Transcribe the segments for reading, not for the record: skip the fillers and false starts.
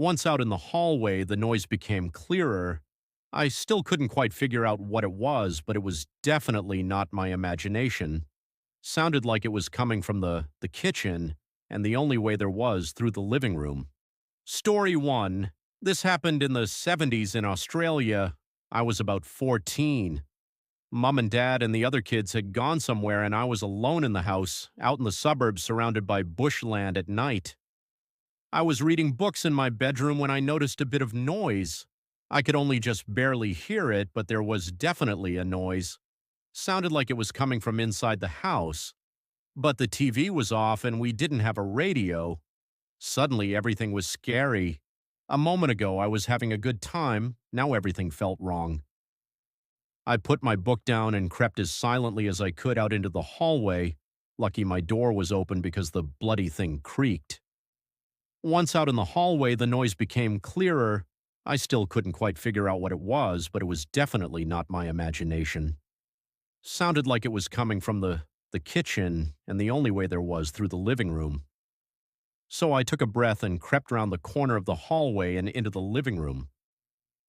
Once out in the hallway, the noise became clearer. I still couldn't quite figure out what it was, but it was definitely not my imagination. Sounded like it was coming from the kitchen, and the only way there was through the living room. Story 1. This happened in the 70s in Australia. I was about 14. Mom and Dad and the other kids had gone somewhere, and I was alone in the house, out in the suburbs surrounded by bushland at night. I was reading books in my bedroom when I noticed a bit of noise. I could only just barely hear it, but there was definitely a noise. Sounded like it was coming from inside the house. But the TV was off and we didn't have a radio. Suddenly everything was scary. A moment ago I was having a good time, now everything felt wrong. I put my book down and crept as silently as I could out into the hallway. Lucky my door was open because the bloody thing creaked. Once out in the hallway, the noise became clearer. I still couldn't quite figure out what it was, but it was definitely not my imagination. Sounded like it was coming from the kitchen, and the only way there was through the living room. So I took a breath and crept round the corner of the hallway and into the living room.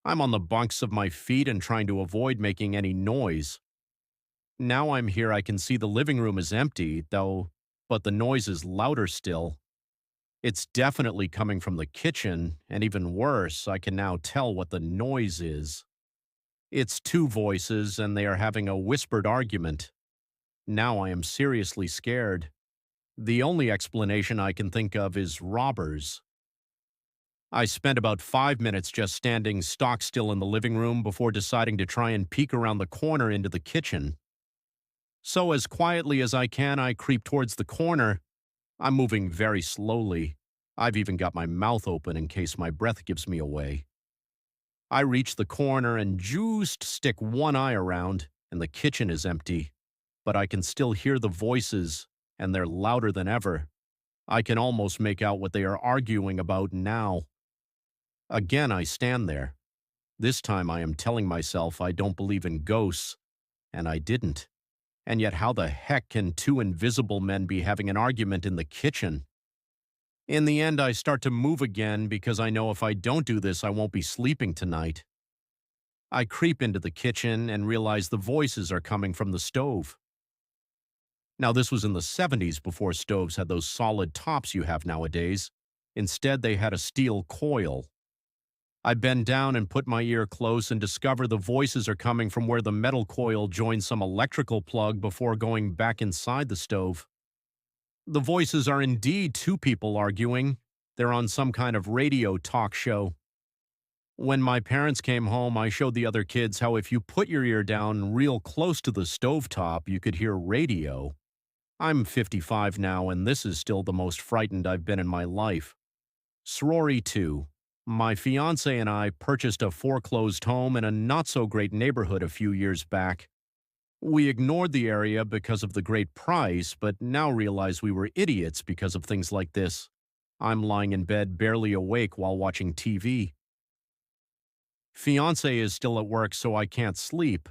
I'm on the bunks of my feet and trying to avoid making any noise. Now I'm here, I can see the living room is empty, but the noise is louder still. It's definitely coming from the kitchen, and even worse, I can now tell what the noise is. It's two voices, and they are having a whispered argument. Now I am seriously scared. The only explanation I can think of is robbers. I spent about 5 minutes just standing stock still in the living room before deciding to try and peek around the corner into the kitchen. So as quietly as I can, I creep towards the corner. I'm moving very slowly. I've even got my mouth open in case my breath gives me away. I reach the corner and just stick one eye around, and the kitchen is empty. But I can still hear the voices, and they're louder than ever. I can almost make out what they are arguing about now. Again, I stand there. This time I am telling myself I don't believe in ghosts, and I didn't. And yet how the heck can two invisible men be having an argument in the kitchen? In the end, I start to move again because I know if I don't do this, I won't be sleeping tonight. I creep into the kitchen and realize the voices are coming from the stove. Now, this was in the 70s before stoves had those solid tops you have nowadays. Instead, they had a steel coil. I bend down and put my ear close and discover the voices are coming from where the metal coil joins some electrical plug before going back inside the stove. The voices are indeed two people arguing. They're on some kind of radio talk show. When my parents came home, I showed the other kids how if you put your ear down real close to the stovetop, you could hear radio. I'm 55 now, and this is still the most frightened I've been in my life. Story 2. My fiancé and I purchased a foreclosed home in a not-so-great neighborhood a few years back. We ignored the area because of the great price, but now realize we were idiots because of things like this. I'm lying in bed barely awake while watching TV. Fiancé is still at work, so I can't sleep.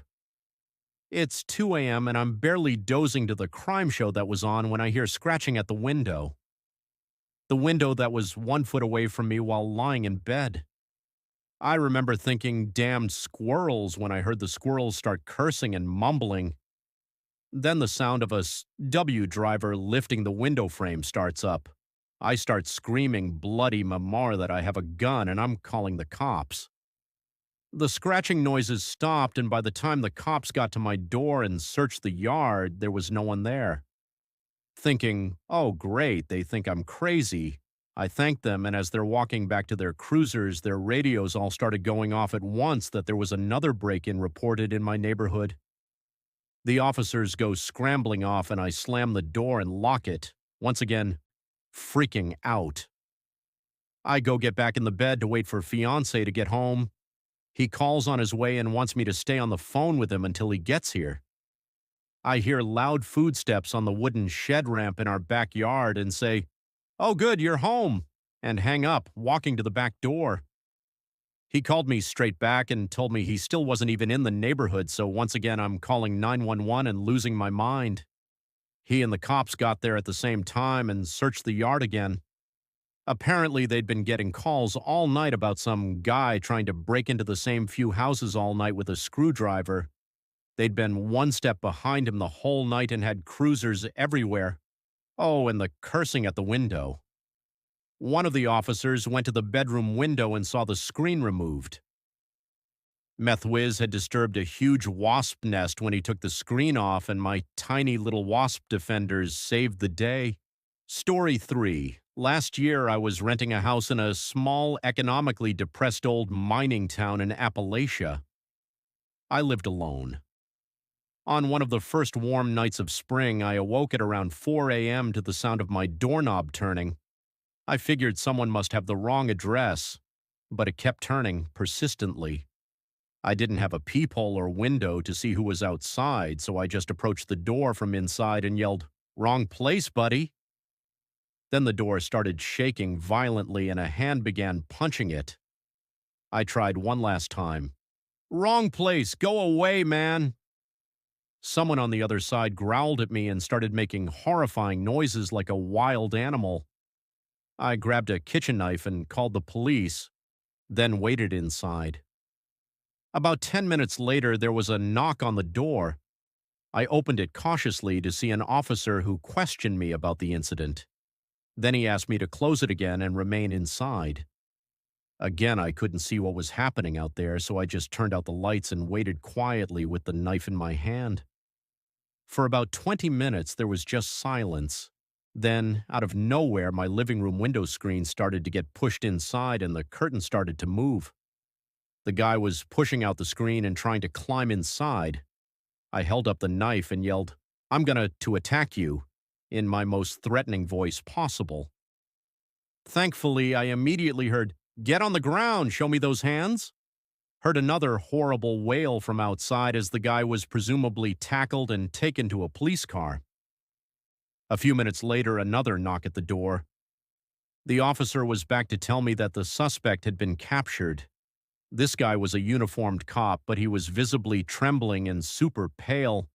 It's 2 a.m. and I'm barely dozing to the crime show that was on when I hear scratching at the window. The window that was 1 foot away from me while lying in bed. I remember thinking damned squirrels when I heard the squirrels start cursing and mumbling. Then the sound of a W driver lifting the window frame starts up. I start screaming bloody Murmur that I have a gun and I'm calling the cops. The scratching noises stopped, and by the time the cops got to my door and searched the yard, there was no one there. Thinking, oh great, they think I'm crazy, I thanked them, and as they're walking back to their cruisers, their radios all started going off at once that there was another break-in reported in my neighborhood. The officers go scrambling off, and I slam the door and lock it, once again, freaking out. I go get back in the bed to wait for fiancé to get home. He calls on his way and wants me to stay on the phone with him until he gets here. I hear loud footsteps on the wooden shed ramp in our backyard and say, "Oh good, you're home," and hang up, walking to the back door. He called me straight back and told me he still wasn't even in the neighborhood, so once again I'm calling 911 and losing my mind. He and the cops got there at the same time and searched the yard again. Apparently, they'd been getting calls all night about some guy trying to break into the same few houses all night with a screwdriver. They'd been one step behind him the whole night and had cruisers everywhere. Oh, and the cursing at the window. One of the officers went to the bedroom window and saw the screen removed. Meth Wiz had disturbed a huge wasp nest when he took the screen off, and my tiny little wasp defenders saved the day. Story 3. Last year, I was renting a house in a small, economically depressed old mining town in Appalachia. I lived alone. On one of the first warm nights of spring, I awoke at around 4 a.m. to the sound of my doorknob turning. I figured someone must have the wrong address, but it kept turning persistently. I didn't have a peephole or window to see who was outside, so I just approached the door from inside and yelled, "Wrong place, buddy." Then the door started shaking violently and a hand began punching it. I tried one last time. "Wrong place, go away, man." Someone on the other side growled at me and started making horrifying noises like a wild animal. I grabbed a kitchen knife and called the police, then waited inside. About 10 minutes later, there was a knock on the door. I opened it cautiously to see an officer who questioned me about the incident. Then he asked me to close it again and remain inside. Again, I couldn't see what was happening out there, so I just turned out the lights and waited quietly with the knife in my hand. For about 20 minutes, there was just silence. Then, out of nowhere, my living room window screen started to get pushed inside and the curtain started to move. The guy was pushing out the screen and trying to climb inside. I held up the knife and yelled, "I'm gonna to attack you," in my most threatening voice possible. Thankfully, I immediately heard, "Get on the ground, show me those hands." Heard another horrible wail from outside as the guy was presumably tackled and taken to a police car. A few minutes later, another knock at the door. The officer was back to tell me that the suspect had been captured. This guy was a uniformed cop, but he was visibly trembling and super pale.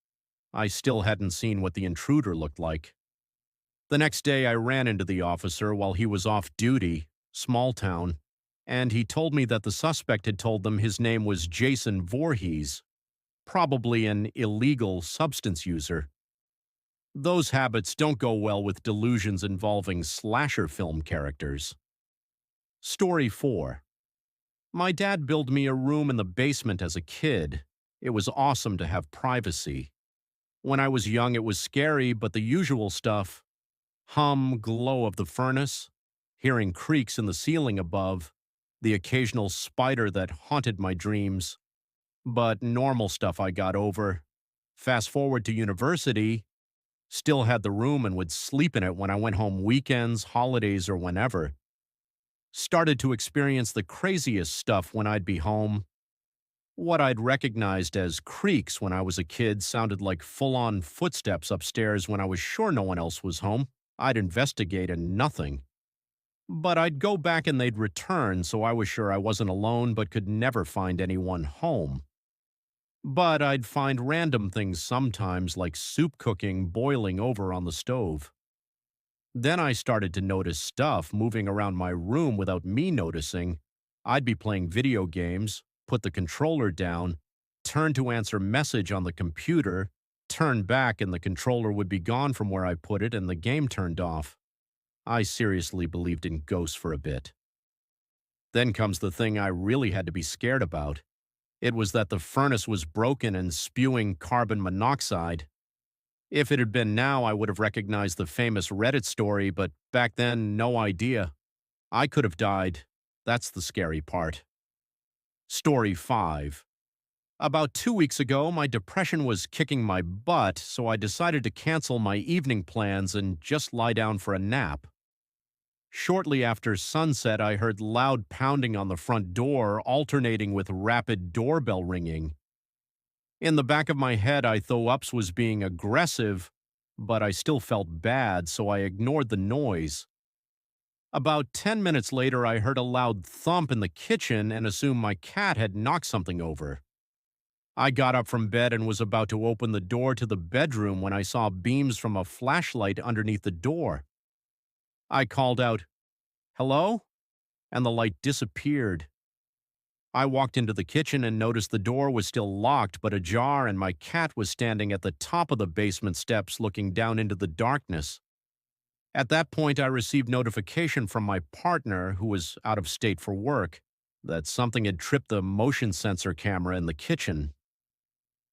I still hadn't seen what the intruder looked like. The next day, I ran into the officer while he was off duty, small town, and he told me that the suspect had told them his name was Jason Voorhees, probably an illegal substance user. Those habits don't go well with delusions involving slasher film characters. Story 4. My dad built me a room in the basement as a kid. It was awesome to have privacy. When I was young, it was scary, but the usual stuff: hum, glow of the furnace, hearing creaks in the ceiling above, the occasional spider that haunted my dreams. But normal stuff I got over. Fast forward to university, still had the room and would sleep in it when I went home weekends, holidays, or whenever. Started to experience the craziest stuff when I'd be home. What I'd recognized as creaks when I was a kid sounded like full-on footsteps upstairs when I was sure no one else was home. I'd investigate and nothing. But I'd go back and they'd return, so I was sure I wasn't alone but could never find anyone home. But I'd find random things sometimes, like soup cooking boiling over on the stove. Then I started to notice stuff moving around my room without me noticing. I'd be playing video games, put the controller down, turn to answer message on the computer, turn back and the controller would be gone from where I put it and the game turned off. I seriously believed in ghosts for a bit. Then comes the thing I really had to be scared about. It was that the furnace was broken and spewing carbon monoxide. If it had been now, I would have recognized the famous Reddit story, but back then, no idea. I could have died. That's the scary part. Story 5. About 2 weeks ago, my depression was kicking my butt, so I decided to cancel my evening plans and just lie down for a nap. Shortly after sunset, I heard loud pounding on the front door, alternating with rapid doorbell ringing. In the back of my head, I thought Ups was being aggressive, but I still felt bad, so I ignored the noise. About 10 minutes later, I heard a loud thump in the kitchen and assumed my cat had knocked something over. I got up from bed and was about to open the door to the bedroom when I saw beams from a flashlight underneath the door. I called out, Hello? And the light disappeared. I walked into the kitchen and noticed the door was still locked but ajar, and my cat was standing at the top of the basement steps looking down into the darkness. At that point, I received notification from my partner, who was out of state for work, that something had tripped the motion sensor camera in the kitchen.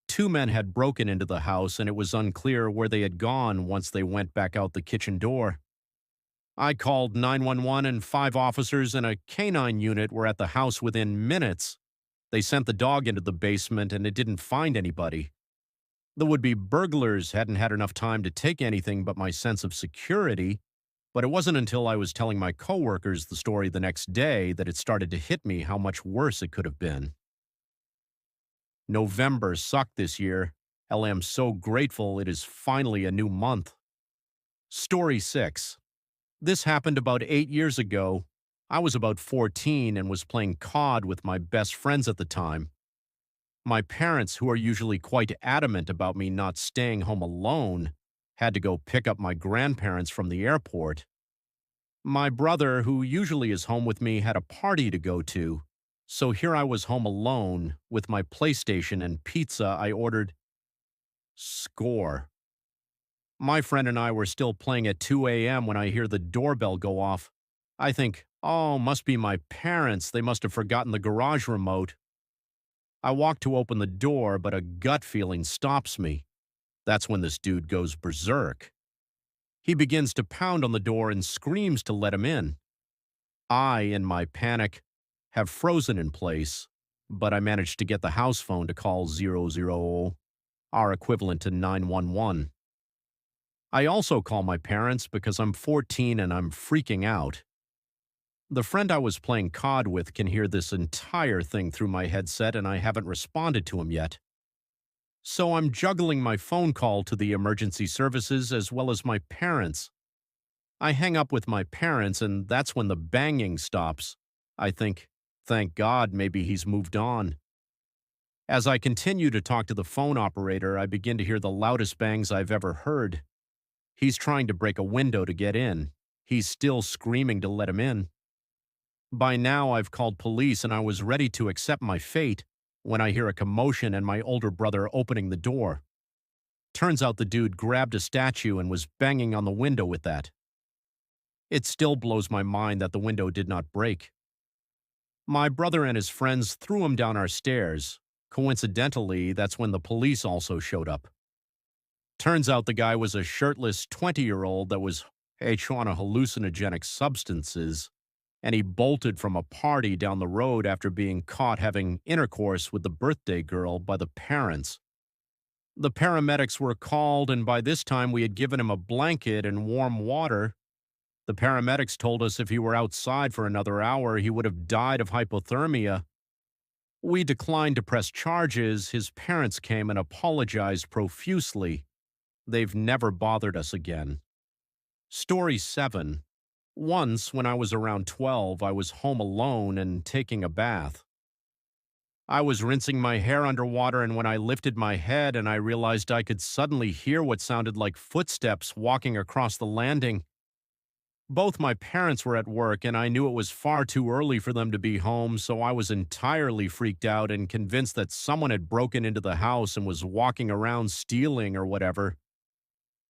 Two men had broken into the house, and it was unclear where they had gone once they went back out the kitchen door. I called 911, and 5 officers and a canine unit were at the house within minutes. They sent the dog into the basement, and it didn't find anybody. The would-be burglars hadn't had enough time to take anything but my sense of security, but it wasn't until I was telling my coworkers the story the next day that it started to hit me how much worse it could have been. November sucked this year. Hell, I am so grateful it is finally a new month. Story 6. This happened about 8 years ago. I was about 14 and was playing COD with my best friends at the time. My parents, who are usually quite adamant about me not staying home alone, had to go pick up my grandparents from the airport. My brother, who usually is home with me, had a party to go to, so here I was home alone with my PlayStation and pizza I ordered. Score. My friend and I were still playing at 2 a.m. when I hear the doorbell go off. I think, oh, must be my parents. They must have forgotten the garage remote. I walk to open the door, but a gut feeling stops me. That's when this dude goes berserk. He begins to pound on the door and screams to let him in. I, in my panic, have frozen in place, but I managed to get the house phone to call 000, our equivalent to 911. I also call my parents because I'm 14 and I'm freaking out. The friend I was playing COD with can hear this entire thing through my headset, and I haven't responded to him yet. So I'm juggling my phone call to the emergency services as well as my parents. I hang up with my parents, and that's when the banging stops. I think, thank God, maybe he's moved on. As I continue to talk to the phone operator, I begin to hear the loudest bangs I've ever heard. He's trying to break a window to get in. He's still screaming to let him in. By now, I've called police and I was ready to accept my fate when I hear a commotion and my older brother opening the door. Turns out the dude grabbed a statue and was banging on the window with that. It still blows my mind that the window did not break. My brother and his friends threw him down our stairs. Coincidentally, that's when the police also showed up. Turns out the guy was a shirtless 20-year-old that was on hallucinogenic substances, and he bolted from a party down the road after being caught having intercourse with the birthday girl by the parents. The paramedics were called, and by this time we had given him a blanket and warm water. The paramedics told us if he were outside for another hour, he would have died of hypothermia. We declined to press charges. His parents came and apologized profusely. They've never bothered us again. Story 7. Once, when I was around 12, I was home alone and taking a bath. I was rinsing my hair underwater, and when I lifted my head and I realized I could suddenly hear what sounded like footsteps walking across the landing. Both my parents were at work, and I knew it was far too early for them to be home, so I was entirely freaked out and convinced that someone had broken into the house and was walking around stealing or whatever.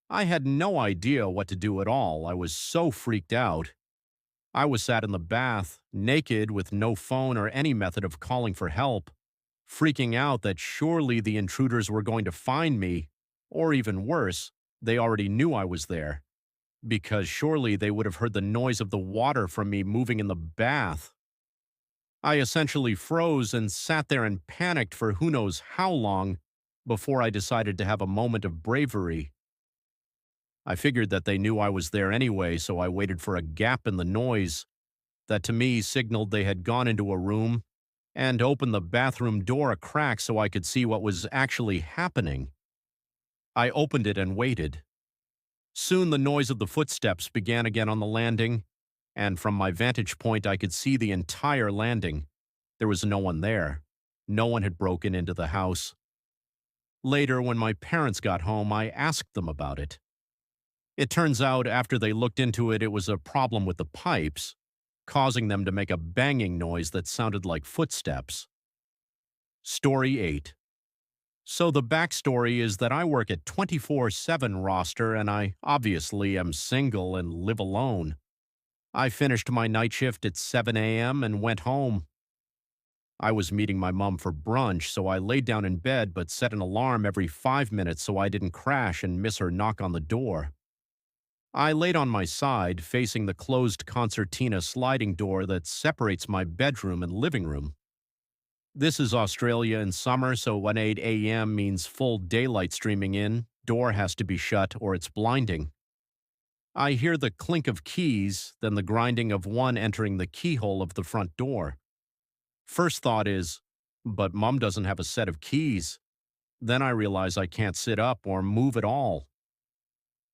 I had no idea what to do at all. I was so freaked out. I was sat in the bath, naked with no phone or any method of calling for help, freaking out that surely the intruders were going to find me, or even worse, they already knew I was there, because surely they would have heard the noise of the water from me moving in the bath. I essentially froze and sat there and panicked for who knows how long before I decided to have a moment of bravery. I figured that they knew I was there anyway, so I waited for a gap in the noise that to me signaled they had gone into a room and opened the bathroom door a crack so I could see what was actually happening. I opened it and waited. Soon the noise of the footsteps began again on the landing, and from my vantage point I could see the entire landing. There was no one there. No one had broken into the house. Later, when my parents got home, I asked them about it. It turns out after they looked into it, it was a problem with the pipes. causing them to make a banging noise that sounded like footsteps. Story 8. So the backstory is that I work at 24/7 roster and I obviously am single and live alone. I finished my night shift at 7 a.m. and went home. I was meeting my mom for brunch, so I laid down in bed but set an alarm every 5 minutes so I didn't crash and miss her knock on the door. I laid on my side, facing the closed concertina sliding door that separates my bedroom and living room. This is Australia in summer, so when 8 a.m. means full daylight streaming in, door has to be shut or it's blinding. I hear the clink of keys, then the grinding of one entering the keyhole of the front door. First thought is, but Mum doesn't have a set of keys. Then I realize I can't sit up or move at all.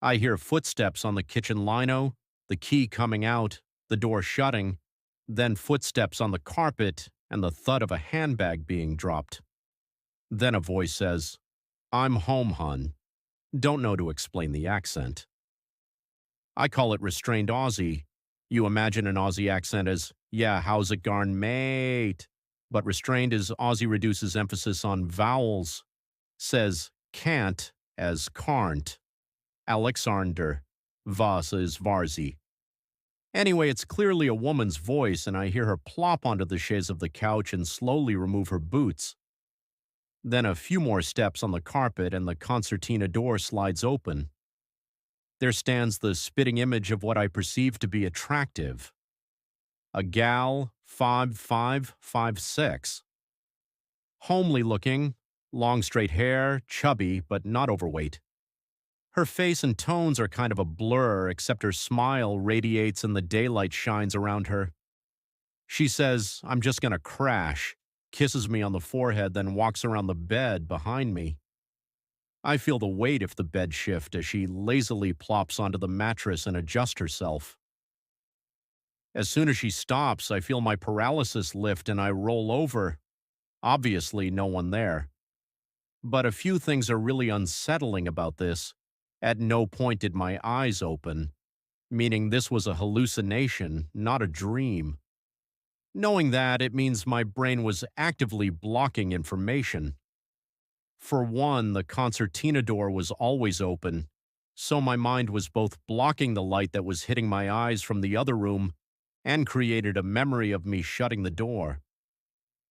I hear footsteps on the kitchen lino, the key coming out, the door shutting, then footsteps on the carpet and the thud of a handbag being dropped. Then a voice says, "I'm home, hun." Don't know to explain the accent. I call it restrained Aussie. You imagine an Aussie accent as, "Yeah, how's it garn, mate?" But restrained is Aussie reduces emphasis on vowels, says can't as carn't, Alexander, vas is varzi. Anyway, it's clearly a woman's voice, and I hear her plop onto the chaise of the couch and slowly remove her boots. Then a few more steps on the carpet, and the concertina door slides open. There stands the spitting image of what I perceive to be attractive. A gal, 5'5", 5'6". Homely looking, long straight hair, chubby, but not overweight. Her face and tones are kind of a blur, except her smile radiates and the daylight shines around her. She says, "I'm just gonna crash," kisses me on the forehead, then walks around the bed behind me. I feel the weight of the bed shift as she lazily plops onto the mattress and adjusts herself. As soon as she stops, I feel my paralysis lift and I roll over. Obviously, no one there. But a few things are really unsettling about this. At no point did my eyes open, meaning this was a hallucination, not a dream. Knowing that, it means my brain was actively blocking information. For one, the concertina door was always open, so my mind was both blocking the light that was hitting my eyes from the other room and created a memory of me shutting the door.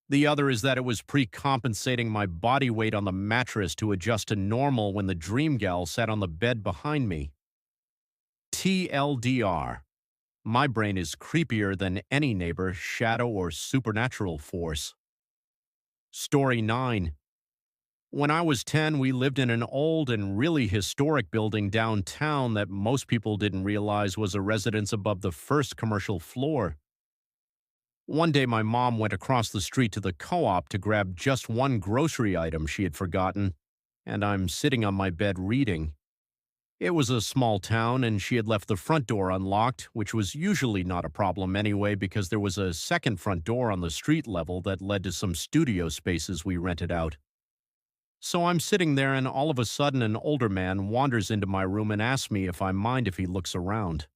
The other is that it was pre-compensating my body weight on the mattress to adjust to normal when the dream gal sat on the bed behind me. TLDR. My brain is creepier than any neighbor, shadow, or supernatural force. Story 9. When I was 10, we lived in an old and really historic building downtown that most people didn't realize was a residence above the first commercial floor. One day my mom went across the street to the co-op to grab just one grocery item she had forgotten, and I'm sitting on my bed reading. It was a small town, and she had left the front door unlocked, which was usually not a problem anyway because there was a second front door on the street level that led to some studio spaces we rented out. So I'm sitting there, and all of a sudden an older man wanders into my room and asks me if I mind if he looks around.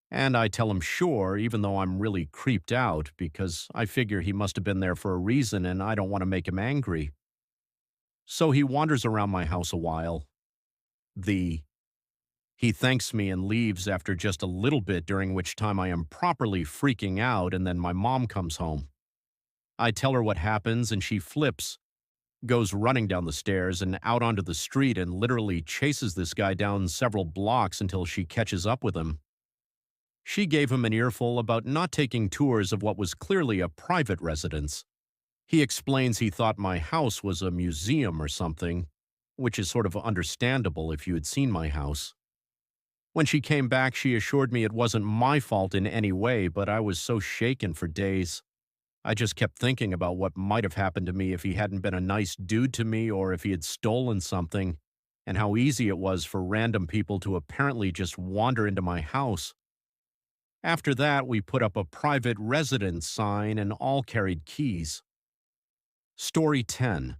And I tell him sure, even though I'm really creeped out because I figure he must have been there for a reason and I don't want to make him angry. So he wanders around my house a while. He thanks me and leaves after just a little bit, during which time I am properly freaking out, and then my mom comes home. I tell her what happens and she flips, goes running down the stairs and out onto the street and literally chases this guy down several blocks until she catches up with him. She gave him an earful about not taking tours of what was clearly a private residence. He explains he thought my house was a museum or something, which is sort of understandable if you had seen my house. When she came back, she assured me it wasn't my fault in any way, but I was so shaken for days. I just kept thinking about what might have happened to me if he hadn't been a nice dude to me or if he had stolen something, and how easy it was for random people to apparently just wander into my house. After that, we put up a private residence sign and all carried keys. Story 10.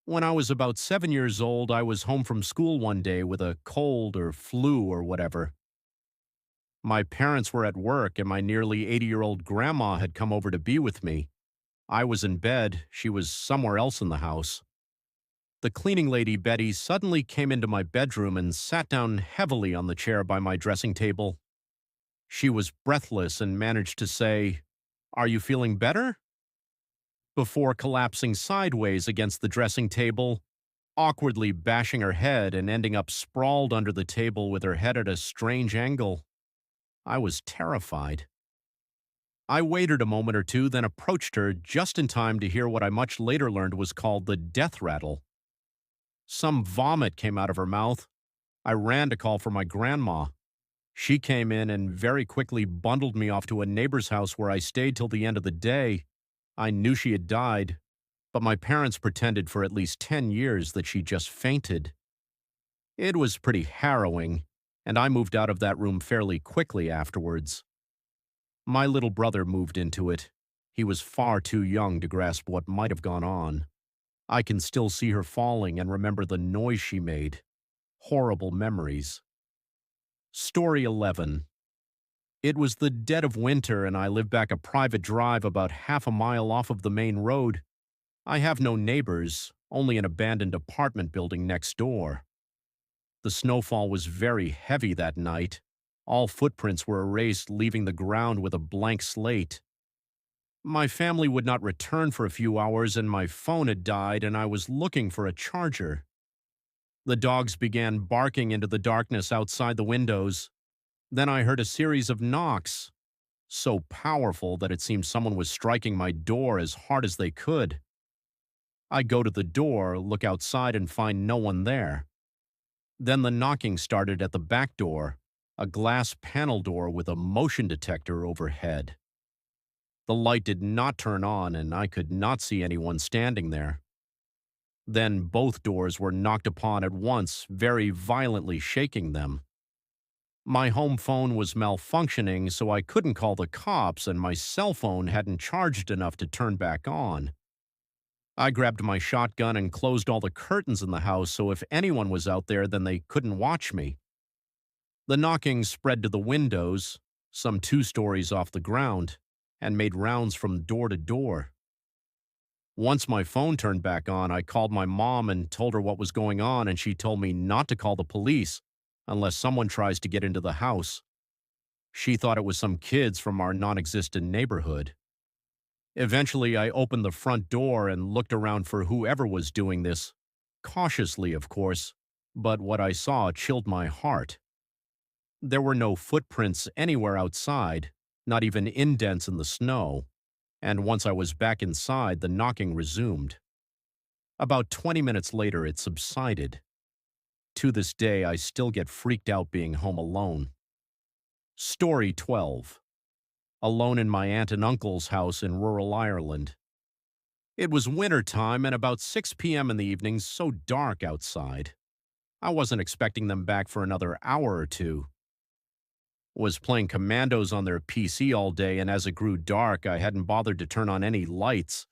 When I was about 7 years old, I was home from school one day with a cold or flu or whatever. My parents were at work, and my nearly 80-year-old grandma had come over to be with me. I was in bed, she was somewhere else in the house. The cleaning lady, Betty, suddenly came into my bedroom and sat down heavily on the chair by my dressing table. She was breathless and managed to say, "Are you feeling better?" before collapsing sideways against the dressing table, awkwardly bashing her head and ending up sprawled under the table with her head at a strange angle. I was terrified. I waited a moment or two, then approached her just in time to hear what I much later learned was called the death rattle. Some vomit came out of her mouth. I ran to call for my grandma. She came in and very quickly bundled me off to a neighbor's house where I stayed till the end of the day. I knew she had died, but my parents pretended for at least 10 years that she just fainted. It was pretty harrowing, and I moved out of that room fairly quickly afterwards. My little brother moved into it. He was far too young to grasp what might have gone on. I can still see her falling and remember the noise she made. Horrible memories. Story 11. It was the dead of winter, and I live back a private drive about half a mile off of the main road. I have no neighbors, only an abandoned apartment building next door. The snowfall was very heavy that night. All footprints were erased, leaving the ground with a blank slate. My family would not return for a few hours, and my phone had died, and I was looking for a charger. The dogs began barking into the darkness outside the windows. Then I heard a series of knocks, so powerful that it seemed someone was striking my door as hard as they could. I go to the door, look outside, and find no one there. Then the knocking started at the back door, a glass panel door with a motion detector overhead. The light did not turn on, and I could not see anyone standing there. Then both doors were knocked upon at once, very violently shaking them. My home phone was malfunctioning, so I couldn't call the cops, and my cell phone hadn't charged enough to turn back on. I grabbed my shotgun and closed all the curtains in the house, so if anyone was out there, then they couldn't watch me. The knocking spread to the windows, some 2 stories off the ground, and made rounds from door to door. Once my phone turned back on, I called my mom and told her what was going on, and she told me not to call the police unless someone tries to get into the house. She thought it was some kids from our non-existent neighborhood. Eventually, I opened the front door and looked around for whoever was doing this, cautiously, of course, but what I saw chilled my heart. There were no footprints anywhere outside, not even indents in the snow, and once I was back inside, the knocking resumed. About 20 minutes later, it subsided. To this day, I still get freaked out being home alone. Story 12. Alone in my aunt and uncle's house in rural Ireland. It was winter time and about 6 p.m. in the evening, so dark outside. I wasn't expecting them back for another hour or two. Was playing Commandos on their PC all day, and as it grew dark, I hadn't bothered to turn on any lights.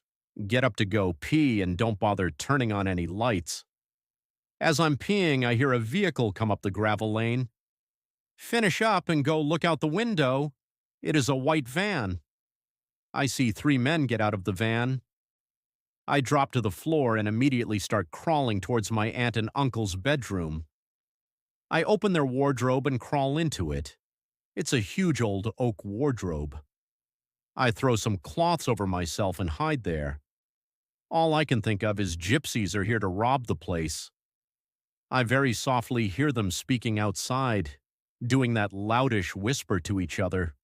Get up to go pee and don't bother turning on any lights. As I'm peeing, I hear a vehicle come up the gravel lane. Finish up and go look out the window. It is a white van. I see 3 men get out of the van. I drop to the floor and immediately start crawling towards my aunt and uncle's bedroom. I open their wardrobe and crawl into it. It's a huge old oak wardrobe. I throw some cloths over myself and hide there. All I can think of is gypsies are here to rob the place. I very softly hear them speaking outside, doing that loudish whisper to each other.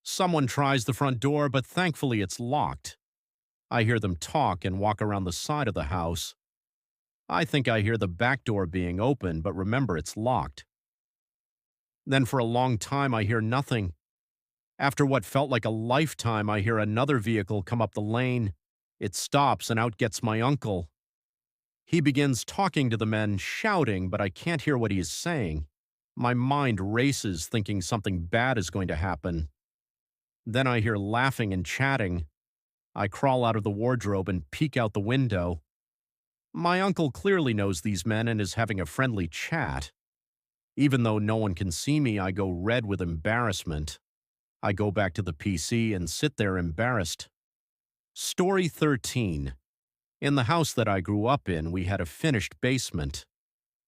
Someone tries the front door, but thankfully it's locked. I hear them talk and walk around the side of the house. I think I hear the back door being open, but remember it's locked. Then for a long time I hear nothing. After what felt like a lifetime, I hear another vehicle come up the lane. It stops and out gets my uncle. He begins talking to the men, shouting, but I can't hear what he is saying. My mind races, thinking something bad is going to happen. Then I hear laughing and chatting. I crawl out of the wardrobe and peek out the window. My uncle clearly knows these men and is having a friendly chat. Even though no one can see me, I go red with embarrassment. I go back to the PC and sit there embarrassed. Story 13. In the house that I grew up in, we had a finished basement.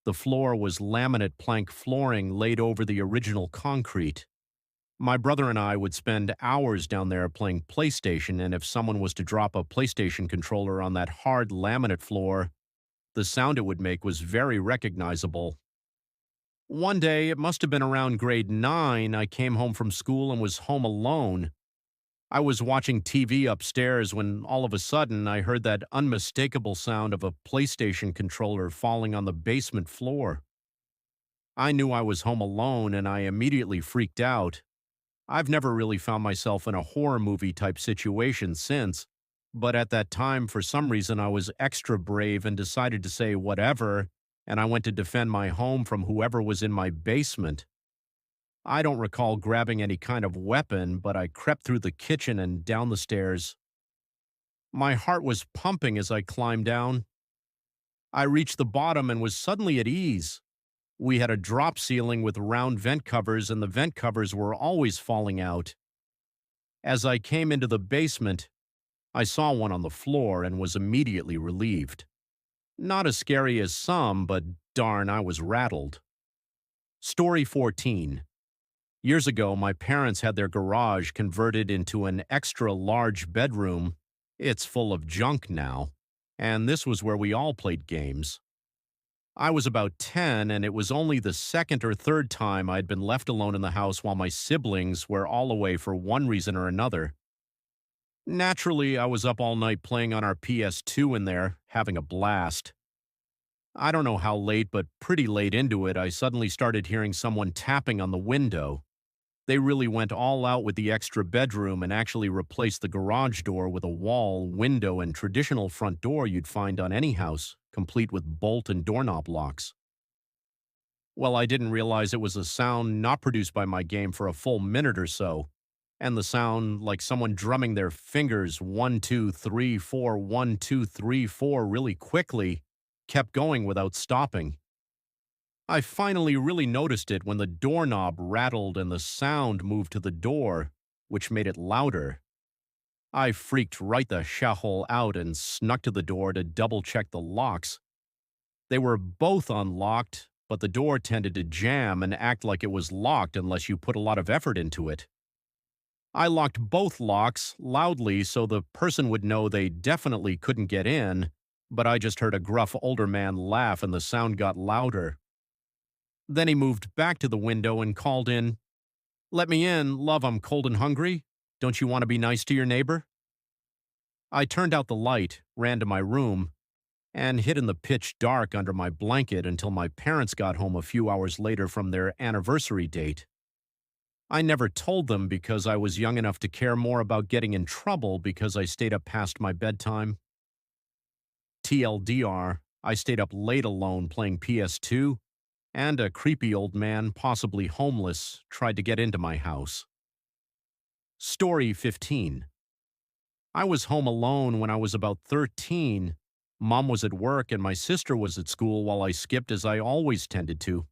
The floor was laminate plank flooring laid over the original concrete. My brother and I would spend hours down there playing PlayStation, and if someone was to drop a PlayStation controller on that hard laminate floor, the sound it would make was very recognizable. One day, it must have been around grade 9, I came home from school and was home alone. I was watching TV upstairs when all of a sudden I heard that unmistakable sound of a PlayStation controller falling on the basement floor. I knew I was home alone and I immediately freaked out. I've never really found myself in a horror movie type situation since, but at that time, for some reason, I was extra brave and decided to say whatever, and I went to defend my home from whoever was in my basement. I don't recall grabbing any kind of weapon, but I crept through the kitchen and down the stairs. My heart was pumping as I climbed down. I reached the bottom and was suddenly at ease. We had a drop ceiling with round vent covers, and the vent covers were always falling out. As I came into the basement, I saw one on the floor and was immediately relieved. Not as scary as some, but darn, I was rattled. Story 14. Years ago, my parents had their garage converted into an extra large bedroom. It's full of junk now, and this was where we all played games. I was about 10, and it was only the second or third time I'd been left alone in the house while my siblings were all away for one reason or another. Naturally, I was up all night playing on our PS2 in there, having a blast. I don't know how late, but pretty late into it, I suddenly started hearing someone tapping on the window. They really went all out with the extra bedroom and actually replaced the garage door with a wall, window, and traditional front door you'd find on any house, complete with bolt and doorknob locks. Well, I didn't realize it was a sound not produced by my game for a full minute or so, and the sound like someone drumming their fingers 1, 2, 3, 4, 1, 2, 3, 4 really quickly kept going without stopping. I finally really noticed it when the doorknob rattled and the sound moved to the door, which made it louder. I freaked right the shahole out and snuck to the door to double-check the locks. They were both unlocked, but the door tended to jam and act like it was locked unless you put a lot of effort into it. I locked both locks loudly so the person would know they definitely couldn't get in, but I just heard a gruff older man laugh and the sound got louder. Then he moved back to the window and called in, "Let me in, love, I'm cold and hungry. Don't you want to be nice to your neighbor?" I turned out the light, ran to my room, and hid in the pitch dark under my blanket until my parents got home a few hours later from their anniversary date. I never told them because I was young enough to care more about getting in trouble because I stayed up past my bedtime. TLDR, I stayed up late alone playing PS2, and a creepy old man, possibly homeless, tried to get into my house. Story 15. I was home alone when I was about 13. Mom was at work and my sister was at school while I skipped as I always tended to.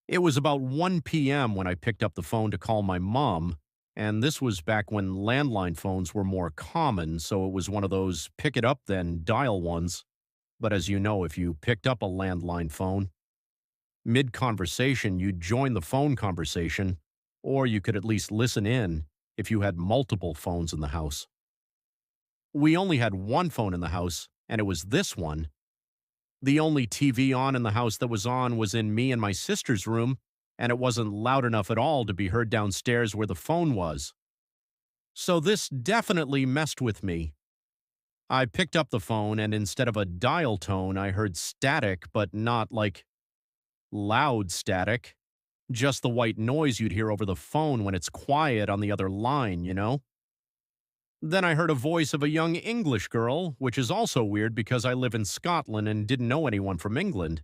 It was about 1 p.m. when I picked up the phone to call my mom, and this was back when landline phones were more common, so it was one of those pick it up then dial ones. But as you know, if you picked up a landline phone, mid-conversation you'd join the phone conversation, or you could at least listen in if you had multiple phones in the house. We only had one phone in the house, and it was this one. The only TV on in the house that was on was in me and my sister's room, and it wasn't loud enough at all to be heard downstairs where the phone was. So this definitely messed with me. I picked up the phone, and instead of a dial tone, I heard static, but not like loud static. Just the white noise you'd hear over the phone when it's quiet on the other line, you know? Then I heard a voice of a young English girl, which is also weird because I live in Scotland and didn't know anyone from England.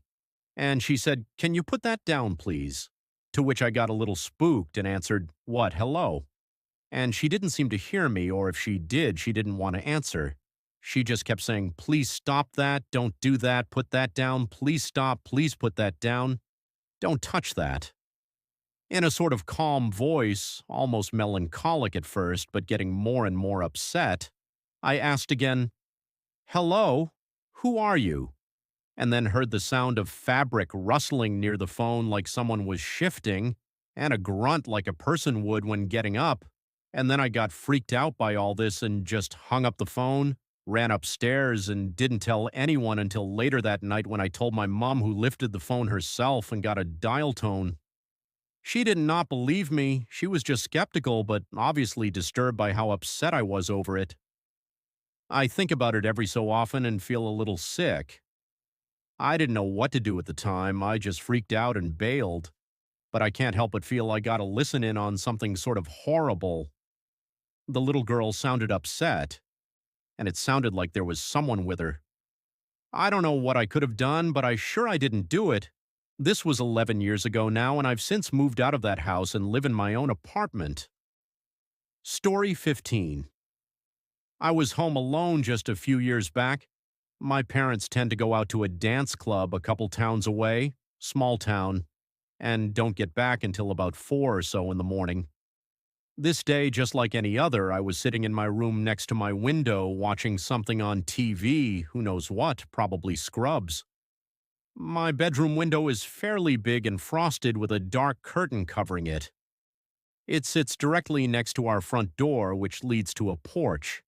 And she said, "Can you put that down, please?" To which I got a little spooked and answered, "What, hello?" And she didn't seem to hear me, or if she did, she didn't want to answer. She just kept saying, "Please stop that, don't do that, put that down, please stop, please put that down." Don't touch that." In a sort of calm voice, almost melancholic at first, but getting more and more upset, I asked again, "Hello? Who are you?" And then heard the sound of fabric rustling near the phone like someone was shifting, and a grunt like a person would when getting up. And then I got freaked out by all this and just hung up the phone, ran upstairs, and didn't tell anyone until later that night when I told my mom, who lifted the phone herself and got a dial tone. She did not believe me. She was just skeptical, but obviously disturbed by how upset I was over it. I think about it every so often and feel a little sick. I didn't know what to do at the time. I just freaked out and bailed. But I can't help but feel I got to listen in on something sort of horrible. The little girl sounded upset, and it sounded like there was someone with her. I don't know what I could have done, but I didn't do it. This was 11 years ago now, and I've since moved out of that house and live in my own apartment. Story 15. I was home alone just a few years back. My parents tend to go out to a dance club a couple towns away, small town, and don't get back until about 4 or so in the morning. This day, just like any other, I was sitting in my room next to my window watching something on TV, who knows what, probably Scrubs. My bedroom window is fairly big and frosted with a dark curtain covering it. It sits directly next to our front door, which leads to a porch.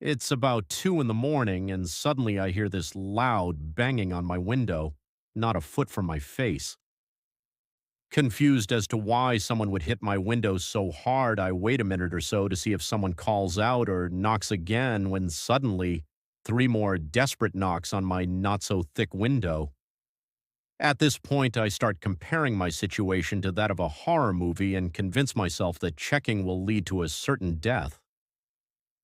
It's about 2 in the morning, and suddenly I hear this loud banging on my window, not a foot from my face. Confused as to why someone would hit my window so hard, I wait a minute or so to see if someone calls out or knocks again when suddenly 3 more desperate knocks on my not-so-thick window. At this point, I start comparing my situation to that of a horror movie and convince myself that checking will lead to a certain death.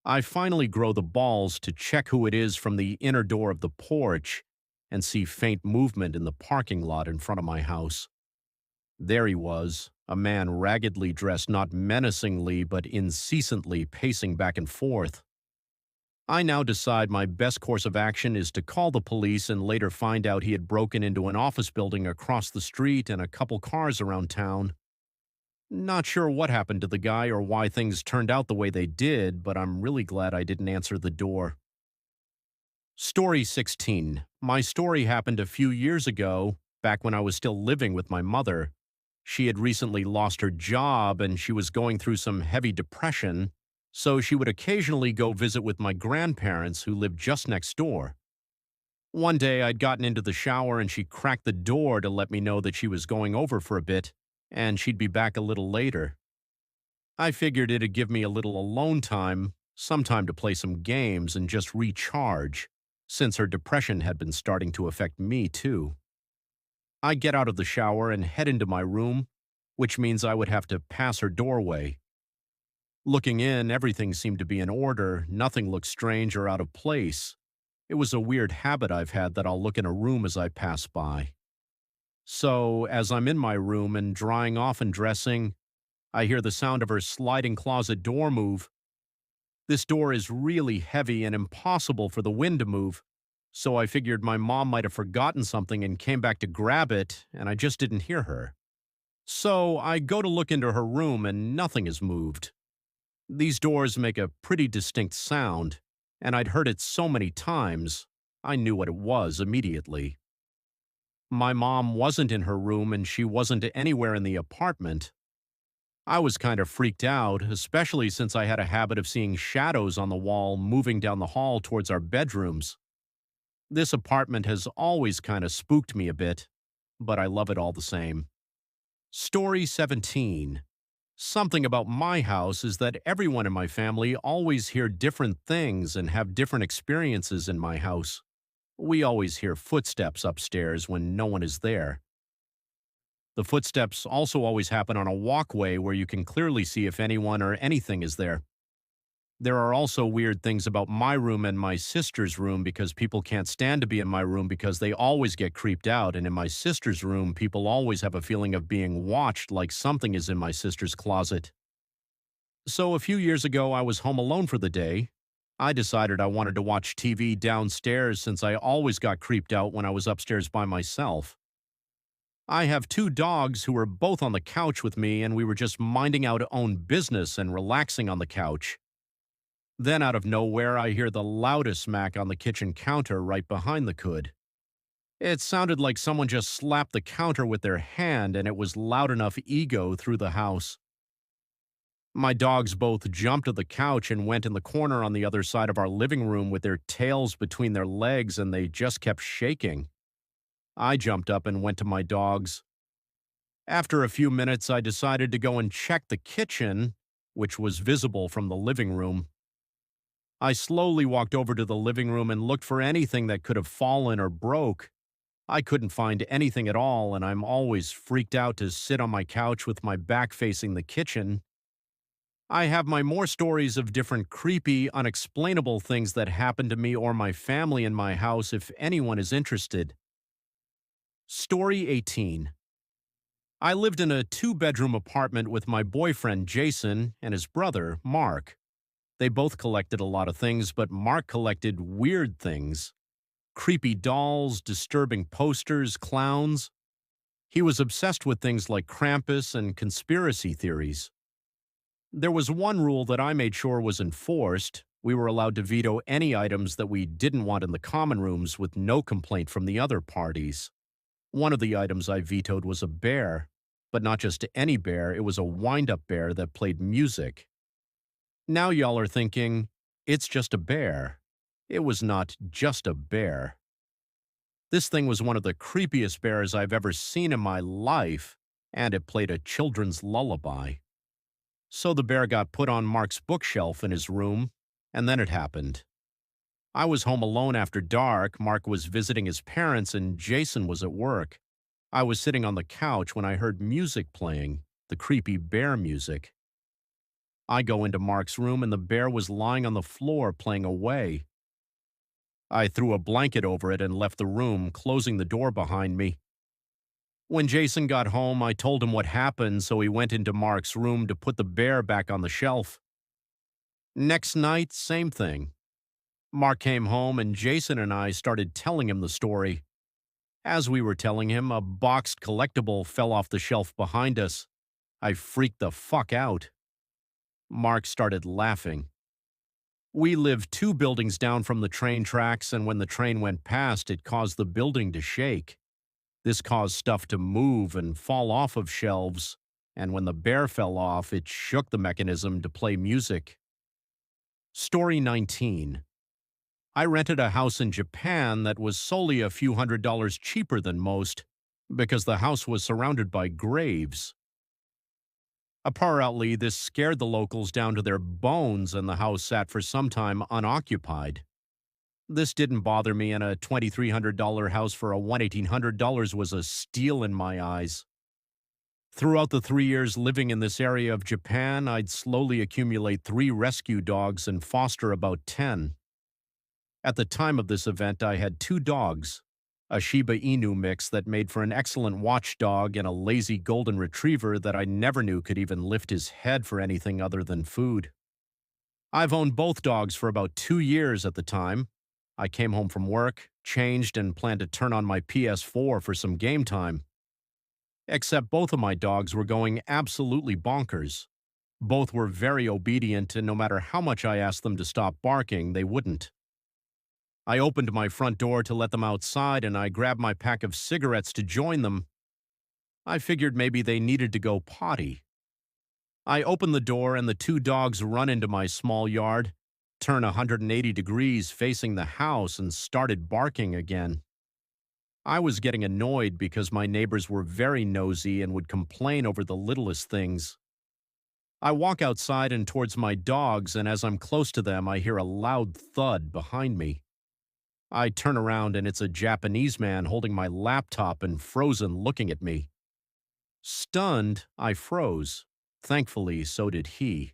I finally grow the balls to check who it is from the inner door of the porch and see faint movement in the parking lot in front of my house. There he was, a man raggedly dressed, not menacingly but incessantly pacing back and forth. I now decide my best course of action is to call the police and later find out he had broken into an office building across the street and a couple cars around town. Not sure what happened to the guy or why things turned out the way they did, but I'm really glad I didn't answer the door. Story 16. My story happened a few years ago, back when I was still living with my mother. She had recently lost her job and she was going through some heavy depression, so she would occasionally go visit with my grandparents who lived just next door. One day I'd gotten into the shower and she cracked the door to let me know that she was going over for a bit, and she'd be back a little later. I figured it'd give me a little alone time, some time to play some games and just recharge, since her depression had been starting to affect me too. I get out of the shower and head into my room, which means I would have to pass her doorway. Looking in, everything seemed to be in order, nothing looked strange or out of place. It was a weird habit I've had that I'll look in a room as I pass by. So, as I'm in my room and drying off and dressing, I hear the sound of her sliding closet door move. This door is really heavy and impossible for the wind to move, so I figured my mom might have forgotten something and came back to grab it, and I just didn't hear her. So I go to look into her room and nothing has moved. These doors make a pretty distinct sound, and I'd heard it so many times, I knew what it was immediately. My mom wasn't in her room and she wasn't anywhere in the apartment. I was kind of freaked out, especially since I had a habit of seeing shadows on the wall moving down the hall towards our bedrooms. This apartment has always kind of spooked me a bit, but I love it all the same. Story 17. Something about my house is that everyone in my family always hear different things and have different experiences in my house. We always hear footsteps upstairs when no one is there. The footsteps also always happen on a walkway where you can clearly see if anyone or anything is there. There are also weird things about my room and my sister's room because people can't stand to be in my room because they always get creeped out, and in my sister's room, people always have a feeling of being watched, like something is in my sister's closet. So a few years ago, I was home alone for the day. I decided I wanted to watch TV downstairs since I always got creeped out when I was upstairs by myself. I have two dogs who were both on the couch with me, and we were just minding our own business and relaxing on the couch. Then, out of nowhere, I hear the loudest smack on the kitchen counter right behind the could. It sounded like someone just slapped the counter with their hand, and it was loud enough ego through the house. My dogs both jumped to the couch and went in the corner on the other side of our living room with their tails between their legs, and they just kept shaking. I jumped up and went to my dogs. After a few minutes, I decided to go and check the kitchen, which was visible from the living room. I slowly walked over to the living room and looked for anything that could have fallen or broke. I couldn't find anything at all, and I'm always freaked out to sit on my couch with my back facing the kitchen. I have my more stories of different creepy, unexplainable things that happened to me or my family in my house if anyone is interested. Story 18. I lived in a two-bedroom apartment with my boyfriend Jason and his brother Mark. They both collected a lot of things, but Mark collected weird things. Creepy dolls, disturbing posters, clowns. He was obsessed with things like Krampus and conspiracy theories. There was one rule that I made sure was enforced. We were allowed to veto any items that we didn't want in the common rooms with no complaint from the other parties. One of the items I vetoed was a bear, but not just any bear, it was a wind-up bear that played music. Now y'all are thinking, it's just a bear. It was not just a bear. This thing was one of the creepiest bears I've ever seen in my life, and it played a children's lullaby. So the bear got put on Mark's bookshelf in his room, and then it happened. I was home alone after dark, Mark was visiting his parents, and Jason was at work. I was sitting on the couch when I heard music playing, the creepy bear music. I go into Mark's room, and the bear was lying on the floor playing away. I threw a blanket over it and left the room, closing the door behind me. When Jason got home, I told him what happened, so he went into Mark's room to put the bear back on the shelf. Next night, same thing. Mark came home, and Jason and I started telling him the story. As we were telling him, a boxed collectible fell off the shelf behind us. I freaked the fuck out. Mark started laughing. We lived two buildings down from the train tracks, and when the train went past, it caused the building to shake. This caused stuff to move and fall off of shelves, and when the bear fell off, it shook the mechanism to play music. Story 19. I rented a house in Japan that was solely a few $100s cheaper than most, because the house was surrounded by graves. Apparently, this scared the locals down to their bones, and the house sat for some time unoccupied. This didn't bother me, and a $2,300 house for a $1,800 was a steal in my eyes. Throughout the 3 years living in this area of Japan, I'd slowly accumulate 3 rescue dogs and foster about 10. At the time of this event, I had 2 dogs, a Shiba Inu mix that made for an excellent watchdog and a lazy golden retriever that I never knew could even lift his head for anything other than food. I've owned both dogs for about 2 years at the time. I came home from work, changed, and planned to turn on my PS4 for some game time. Except both of my dogs were going absolutely bonkers. Both were very obedient, and no matter how much I asked them to stop barking, they wouldn't. I opened my front door to let them outside, and I grabbed my pack of cigarettes to join them. I figured maybe they needed to go potty. I opened the door, and the 2 dogs run into my small yard, turn 180 degrees facing the house, and started barking again. I was getting annoyed because my neighbors were very nosy and would complain over the littlest things. I walk outside and towards my dogs, and as I'm close to them, I hear a loud thud behind me. I turn around, and it's a Japanese man holding my laptop and frozen looking at me. Stunned, I froze. Thankfully, so did he.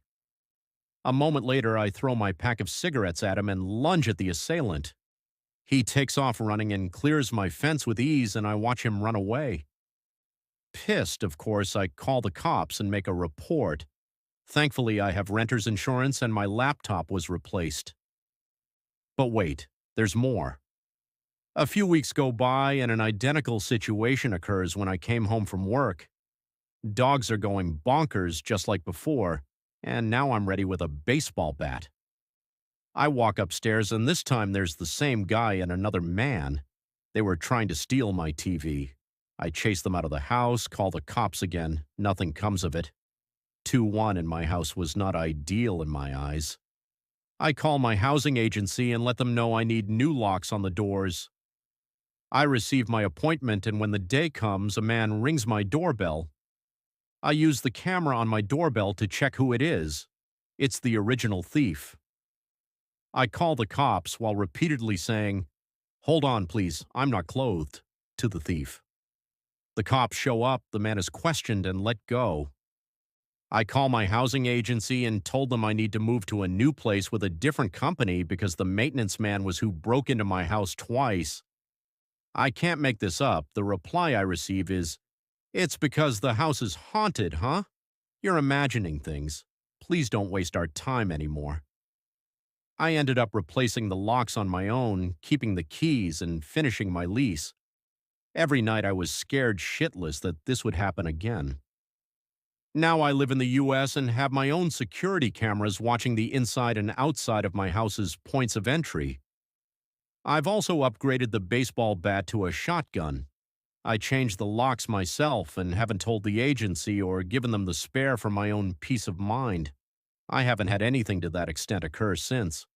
A moment later, I throw my pack of cigarettes at him and lunge at the assailant. He takes off running and clears my fence with ease, and I watch him run away. Pissed, of course, I call the cops and make a report. Thankfully, I have renter's insurance, and my laptop was replaced. But wait, there's more. A few weeks go by and an identical situation occurs when I came home from work. Dogs are going bonkers just like before, and now I'm ready with a baseball bat. I walk upstairs, and this time there's the same guy and another man. They were trying to steal my TV. I chase them out of the house, call the cops again. Nothing comes of it. 2-1 in my house was not ideal in my eyes. I call my housing agency and let them know I need new locks on the doors. I receive my appointment, and when the day comes, a man rings my doorbell. I use the camera on my doorbell to check who it is. It's the original thief. I call the cops while repeatedly saying, "Hold on, please, I'm not clothed," to the thief. The cops show up, the man is questioned and let go. I call my housing agency and told them I need to move to a new place with a different company because the maintenance man was who broke into my house twice. I can't make this up. The reply I receive is, "It's because the house is haunted, huh? You're imagining things. Please don't waste our time anymore." I ended up replacing the locks on my own, keeping the keys, and finishing my lease. Every night I was scared shitless that this would happen again. Now I live in the US and have my own security cameras watching the inside and outside of my house's points of entry. I've also upgraded the baseball bat to a shotgun. I changed the locks myself and haven't told the agency or given them the spare for my own peace of mind. I haven't had anything to that extent occur since.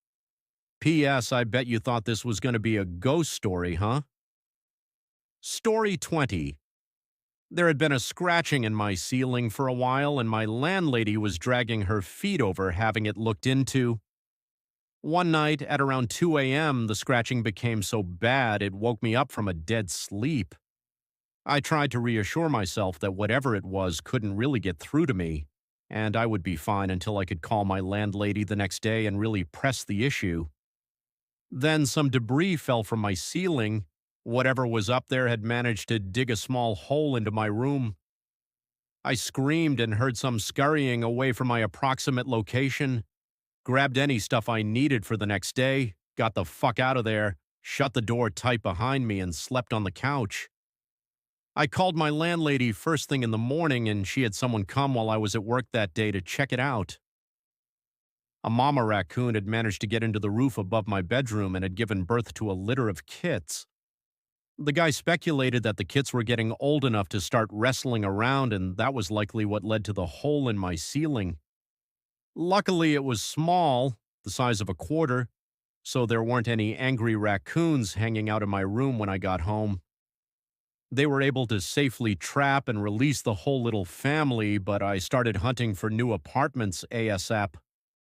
P.S. I bet you thought this was going to be a ghost story, huh? Story 20. There had been a scratching in my ceiling for a while, and my landlady was dragging her feet over having it looked into. One night at around 2 a.m., the scratching became so bad it woke me up from a dead sleep. I tried to reassure myself that whatever it was couldn't really get through to me, and I would be fine until I could call my landlady the next day and really press the issue. Then some debris fell from my ceiling. Whatever was up there had managed to dig a small hole into my room. I screamed and heard some scurrying away from my approximate location, grabbed any stuff I needed for the next day, got the fuck out of there, shut the door tight behind me, and slept on the couch. I called my landlady first thing in the morning, and she had someone come while I was at work that day to check it out. A mama raccoon had managed to get into the roof above my bedroom and had given birth to a litter of kits. The guy speculated that the kits were getting old enough to start wrestling around, and that was likely what led to the hole in my ceiling. Luckily, it was small, the size of a quarter, so there weren't any angry raccoons hanging out in my room when I got home. They were able to safely trap and release the whole little family, but I started hunting for new apartments ASAP.